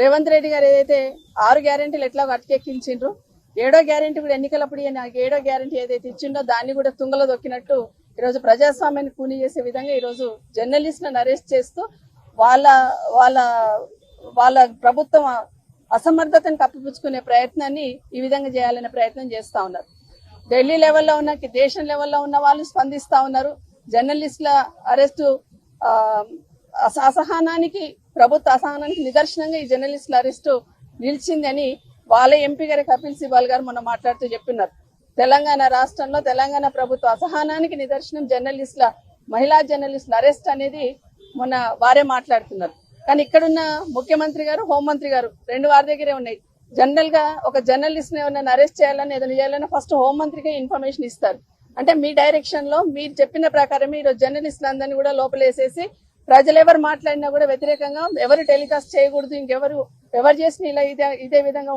రేవంత్ రెడ్డి గారు ఏదైతే 6 గ్యారెంటీలు ఎట్లా అటకెక్కించిండ్రు, 7వ గ్యారెంటీ కూడా ఎన్నికలప్పుడు 7వ గ్యారెంటీ ఏదైతే ఇచ్చిండో దాన్ని కూడా తుంగలో దొక్కినట్టు ఈరోజు ప్రజాస్వామ్యాన్ని కూని చేసే విధంగా ఈరోజు జర్నలిస్టులను అరెస్ట్ చేస్తూ వాళ్ళ వాళ్ళ వాళ్ళ ప్రభుత్వం అసమర్థతను కప్పిపుచ్చుకునే ప్రయత్నాన్ని ఈ విధంగా చేయాలనే ప్రయత్నం చేస్తా ఉన్నారు. ఢిల్లీ లెవెల్లో ఉన్న, దేశం లెవెల్లో ఉన్న వాళ్ళు స్పందిస్తా ఉన్నారు. జర్నలిస్టుల అరెస్టు అసహనానికి, ప్రభుత్వ అసహనానికి నిదర్శనంగా ఈ జర్నలిస్టుల అరెస్టు నిలిచిందని వాళ్ళ ఎంపీ గారి కపిల్ సిబాల్ గారు మొన్న మాట్లాడుతూ చెప్పినారు. తెలంగాణ రాష్ట్రంలో తెలంగాణ ప్రభుత్వ అసహనానికి నిదర్శనం మహిళా జర్నలిస్టుల అరెస్ట్ అనేది మొన్న వారే మాట్లాడుతున్నారు. కానీ ఇక్కడున్న ముఖ్యమంత్రి గారు, హోంమంత్రి గారు రెండు వారి దగ్గరే ఉన్నాయి. జనరల్ గా ఒక జర్నలిస్ట్ ని ఎవరైనా అరెస్ట్ చేయాలని, ఏదైనా చేయాలని ఫస్ట్ హోంమంత్రికి ఇన్ఫర్మేషన్ ఇస్తారు. అంటే మీ డైరెక్షన్ లో మీరు చెప్పిన ప్రకారమే ఈరోజు జర్నలిస్టులందరినీ కూడా లోపలేసేసి ప్రజలు ఎవరు మాట్లాడినా కూడా వ్యతిరేకంగా ఎవరు టెలికాస్ట్ చేయకూడదు, ఎవరు చేసిన ఇలా ఇదే విధంగా